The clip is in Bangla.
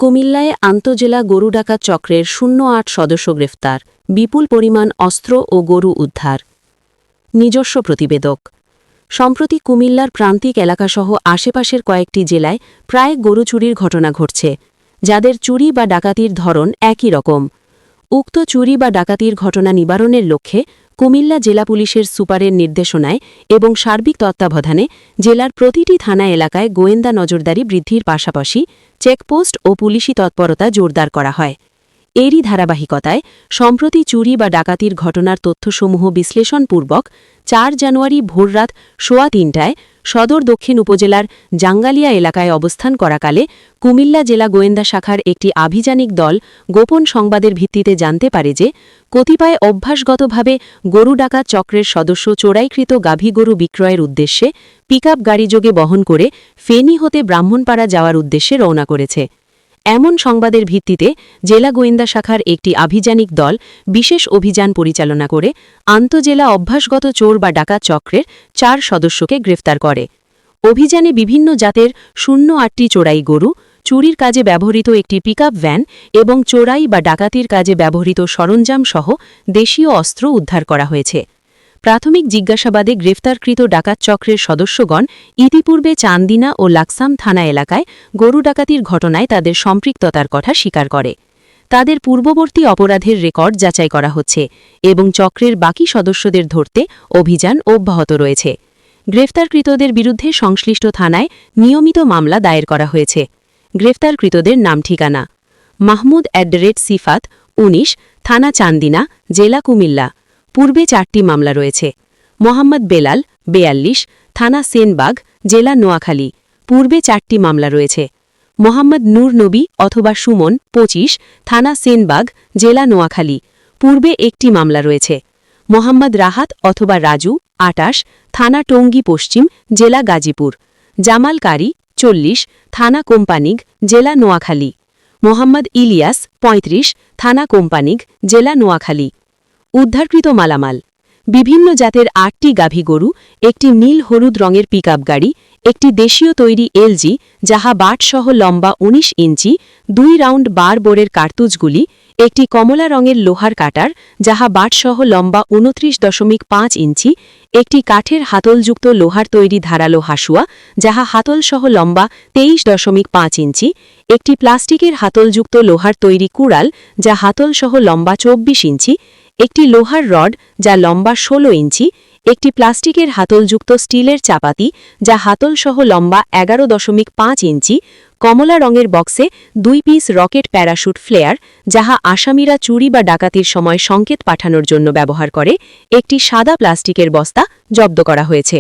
কুমিল্লায় আন্তজেলা গরু ডাকাত চক্রের ০৮ সদস্য গ্রেফতার, বিপুল পরিমাণ অস্ত্র ও গরু উদ্ধার। নিজস্ব প্রতিবেদক। সম্প্রতি কুমিল্লার প্রান্তিক এলাকাসহ আশেপাশের কয়েকটি জেলায় প্রায় গরু চুরির ঘটনা ঘটছে, যাদের চুরি বা ডাকাতির ধরন একই রকম। উক্ত চুরি বা ডাকাতির ঘটনা নিবারণের লক্ষ্যে কুমিল্লা জেলা পুলিশের সুপারের নির্দেশনায় এবং সার্বিক তত্ত্বাবধানে জেলার প্রতিটি থানা এলাকায় গোয়েন্দা নজরদারি বৃদ্ধির পাশাপাশি চেকপোস্ট ও পুলিশি তৎপরতা জোরদার করা হয়। এরই ধারাবাহিকতায় সম্প্রতি চুরি বা ডাকাতির ঘটনার তথ্যসমূহ বিশ্লেষণপূর্বক ৪ জানুয়ারি ভোররাত ৩:১৫টায় সদর দক্ষিণ উপজেলার জাঙ্গালিয়া এলাকায় অবস্থান করাকালে কুমিল্লা জেলা গোয়েন্দা শাখার একটি আভিযানিক দল গোপন সংবাদের ভিত্তিতে জানতে পারে যে কতিপয় অভ্যাসগতভাবে গরু ডাকাত চক্রের সদস্য চোরাইকৃত গাভী গরু বিক্রয়ের উদ্দেশ্যে পিকআপ গাড়িযোগে বহন করে ফেনী হতে ব্রাহ্মণপাড়া যাওয়ার উদ্দেশ্যে রওনা করেছে। এমন সংবাদের ভিত্তিতে জেলা গোয়েন্দা শাখার একটি আভিযানিক দল বিশেষ অভিযান পরিচালনা করে আন্তজেলা অভ্যাসগত চোর বা ডাকাত চক্রের ৪ সদস্যকে গ্রেফতার করে। অভিযানে বিভিন্ন জাতের ০৮টি চোরাই গরু, চুরির কাজে ব্যবহৃত একটি পিকআপ ভ্যান এবং চোরাই বা ডাকাতির কাজে ব্যবহৃত সরঞ্জাম সহ দেশীয় অস্ত্র উদ্ধার করা হয়েছে। প্রাথমিক জিজ্ঞাসাবাদে গ্রেফতারকৃত ডাকাত চক্রের সদস্যগণ ইতিপূর্বে চান্দিনা ও লাকসাম থানা এলাকায় গরু ডাকাতির ঘটনায় তাদের সম্পৃক্ততার কথা স্বীকার করে। তাদের পূর্ববর্তী অপরাধের রেকর্ড যাচাই করা হচ্ছে এবং চক্রের বাকি সদস্যদের ধরতে অভিযান অব্যাহত রয়েছে। গ্রেফতারকৃতদের বিরুদ্ধে সংশ্লিষ্ট থানায় নিয়মিত মামলা দায়ের করা হয়েছে। গ্রেফতারকৃতদের নাম ঠিকানা: মাহমুদ @সিফাত ১৯, থানা চান্দিনা, জেলা কুমিল্লা, পূর্বে ৪টি মামলা রয়েছে। মোহাম্মদ বেলাল ৪২, থানা সেনবাগ, জেলা নোয়াখালী, পূর্বে ৪টি মামলা রয়েছে। মোহাম্মদ নূর নবী অথবা সুমন ২৫, থানা সেনবাগ, জেলা নোয়াখালী, পূর্বে ১টি মামলা রয়েছে। মোহাম্মদ রাহাত অথবা রাজু ২৮, থানা টঙ্গী পশ্চিম, জেলা গাজীপুর, জামাল কারি ৪০, থানা কোম্পানিগ, জেলা নোয়াখালী, মোহাম্মদ ইলিয়াস ৩৫, থানা কোম্পানিগ, জেলা নোয়াখালী। উদ্ধারকৃত মালামাল: বিভিন্ন জাতের ৮টি গাভী গরু, একটি নীল হলুদ রঙের পিকআপ গাড়ি, একটি দেশীয় তৈরি এলজি যাহা বাটসহ লম্বা ১৯ ইঞ্চি, ২ রাউন্ড বার বোরের কার্তুজগুলি, একটি কমলা রঙের লোহার কাটার যাহা বাটসহ লম্বা ২৯.৫ ইঞ্চি, একটি কাঠের হাতলযুক্ত লোহার তৈরি ধারালো হাসুয়া যাহা হাতলসহ লম্বা ২৩.৫ ইঞ্চি, একটি প্লাস্টিকের হাতলযুক্ত লোহার তৈরি কুড়াল যা হাতলসহ লম্বা ২৪ ইঞ্চি, একটি লোহার রড যা লম্বা ১৬ ইঞ্চি, একটি প্লাস্টিকের হাতলযুক্ত স্টিলের চাপাতি যা হাতলসহ লম্বা ১১.৫ ইঞ্চি, কমলা রঙের বক্সে ২ পিস রকেট প্যারাশুট ফ্লেয়ার যাহা আসামিরা চুরি বা ডাকাতির সময় সংকেত পাঠানোর জন্য ব্যবহার করে, একটি সাদা প্লাস্টিকের বস্তা জব্দ করা হয়েছে।